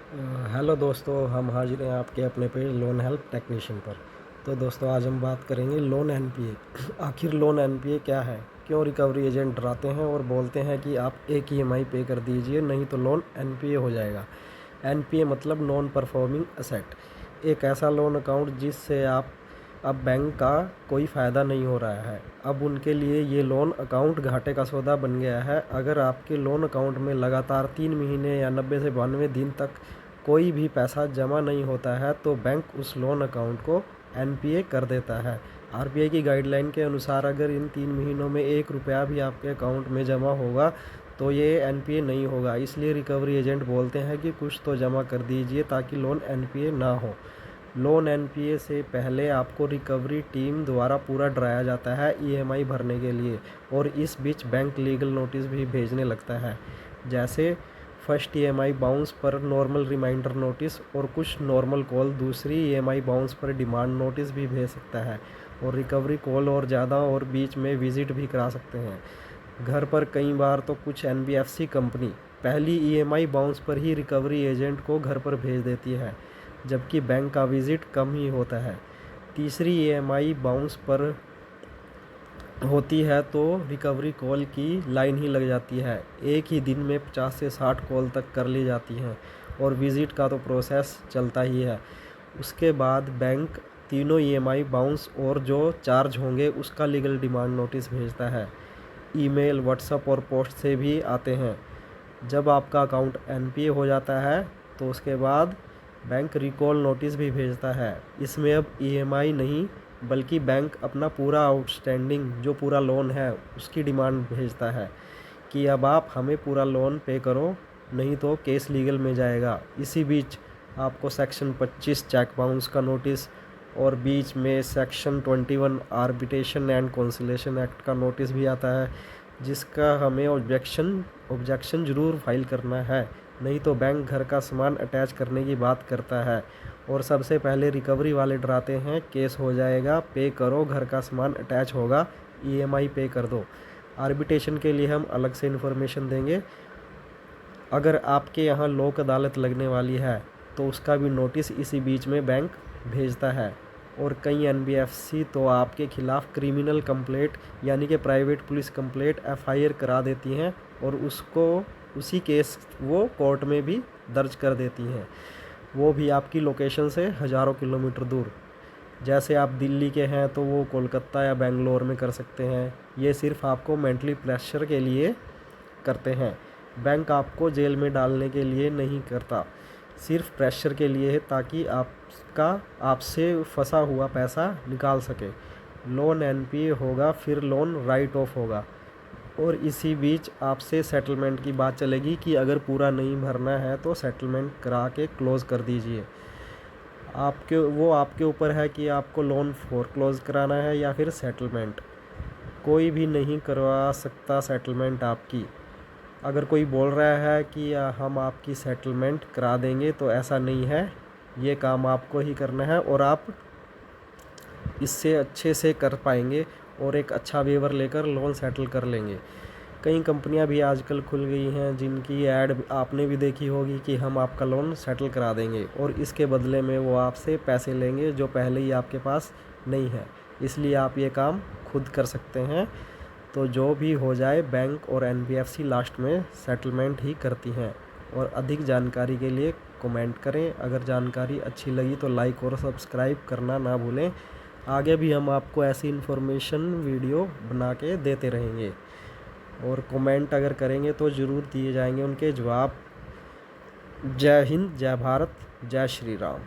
Hello दोस्तों, हम हाजिर हैं आपके अपने पेज लोन हेल्प टेक्नीशियन पर। तो दोस्तों, आज हम बात करेंगे लोन एनपीए। आखिर लोन एनपीए क्या है, क्यों रिकवरी एजेंट डराते हैं और बोलते हैं कि आप एक ईएमआई पे कर दीजिए नहीं तो लोन एनपीए हो जाएगा। एनपीए मतलब नॉन परफॉर्मिंग असेट, एक ऐसा लोन अकाउंट जिससे आप अब बैंक का कोई फ़ायदा नहीं हो रहा है। अब उनके लिए ये लोन अकाउंट घाटे का सौदा बन गया है। अगर आपके लोन अकाउंट में लगातार 3 महीने या 90 से 92 दिन तक कोई भी पैसा जमा नहीं होता है तो बैंक उस लोन अकाउंट को एनपीए कर देता है। आरबीआई की गाइडलाइन के अनुसार अगर इन 3 महीनों में 1 रुपया भी आपके अकाउंट में जमा होगा तो ये एनपीए नहीं होगा। इसलिए रिकवरी एजेंट बोलते हैं कि कुछ तो जमा कर दीजिए ताकि लोन एनपीए ना हो। लोन एनपीए से पहले आपको रिकवरी टीम द्वारा पूरा डराया जाता है ईएमआई भरने के लिए, और इस बीच बैंक लीगल नोटिस भी भेजने लगता है, जैसे फर्स्ट ईएमआई बाउंस पर नॉर्मल रिमाइंडर नोटिस, और कुछ नॉर्मल कॉल दूसरी ईएमआई बाउंस पर डिमांड नोटिस भी भेज सकता है। और रिकवरी कॉल और ज़्यादा और बीच में विजिट भी करा सकते हैं घर पर। कई बार तो कुछ एनबीएफसी कंपनी पहली ईएमआई बाउंस पर ही रिकवरी एजेंट को घर पर भेज देती है, जबकि बैंक का विजिट कम ही होता है। तीसरी ईएमआई बाउंस पर होती है तो रिकवरी कॉल की लाइन ही लग जाती है। एक ही दिन में 50 से 60 कॉल तक कर ली जाती हैं, और विजिट का तो प्रोसेस चलता ही है। उसके बाद बैंक तीनों ईएमआई बाउंस और जो चार्ज होंगे उसका लीगल डिमांड नोटिस भेजता है। ईमेल, व्हाट्सएप और पोस्ट से भी आते हैं। जब आपका अकाउंट एनपीए हो जाता है तो उसके बाद बैंक रिकॉल नोटिस भी भेजता है। इसमें अब ईएमआई नहीं बल्कि बैंक अपना पूरा आउटस्टैंडिंग जो पूरा लोन है उसकी डिमांड भेजता है कि अब आप हमें पूरा लोन पे करो नहीं तो केस लीगल में जाएगा। इसी बीच आपको सेक्शन 25 चेक बाउंस का नोटिस और बीच में section 21 arbitration and conciliation act का नोटिस भी आता है, जिसका हमें ऑब्जेक्शन ज़रूर फाइल करना है, नहीं तो बैंक घर का सामान अटैच करने की बात करता है। और सबसे पहले रिकवरी वाले डराते हैं केस हो जाएगा, पे करो, घर का सामान अटैच होगा, ईएमआई पे कर दो। आर्बिट्रेशन के लिए हम अलग से इन्फॉर्मेशन देंगे। अगर आपके यहाँ लोक अदालत लगने वाली है तो उसका भी नोटिस इसी बीच में बैंक भेजता है। और कई एनबीएफसी तो आपके खिलाफ़ क्रिमिनल कंप्लेंट यानी कि प्राइवेट पुलिस कंप्लेंट एफआईआर करा देती हैं, और उसको उसी केस वो कोर्ट में भी दर्ज कर देती हैं, वो भी आपकी लोकेशन से हज़ारों किलोमीटर दूर। जैसे आप दिल्ली के हैं तो वो कोलकाता या बेंगलोर में कर सकते हैं। ये सिर्फ आपको मेंटली प्रेशर के लिए करते हैं। बैंक आपको जेल में डालने के लिए नहीं करता, सिर्फ प्रेशर के लिए है ताकि आपका आपसे फंसा हुआ पैसा निकाल सके। लोन एनपीए होगा फिर लोन राइट ऑफ होगा, और इसी बीच आपसे सेटलमेंट की बात चलेगी कि अगर पूरा नहीं भरना है तो सेटलमेंट करा के क्लोज़ कर दीजिए। आपके ऊपर है कि आपको लोन फोरक्लोज कराना है या फिर सेटलमेंट। कोई भी नहीं करवा सकता सेटलमेंट आपकी। अगर कोई बोल रहा है कि हम आपकी सेटलमेंट करा देंगे तो ऐसा नहीं है, ये काम आपको ही करना है और आप इससे अच्छे से कर पाएंगे और एक अच्छा वेवर लेकर लोन सेटल कर लेंगे। कई कंपनियां भी आजकल खुल गई हैं जिनकी ऐड आपने भी देखी होगी कि हम आपका लोन सेटल करा देंगे, और इसके बदले में वो आपसे पैसे लेंगे जो पहले ही आपके पास नहीं है। इसलिए आप ये काम खुद कर सकते हैं। तो जो भी हो जाए, बैंक और एनबीएफसी लास्ट में सेटलमेंट ही करती हैं। और अधिक जानकारी के लिए कमेंट करें। अगर जानकारी अच्छी लगी तो लाइक और सब्सक्राइब करना ना भूलें। आगे भी हम आपको ऐसी इन्फॉर्मेशन वीडियो बना के देते रहेंगे, और कमेंट अगर करेंगे तो ज़रूर दिए जाएंगे उनके जवाब। जय हिंद, जय भारत, जय श्री राम।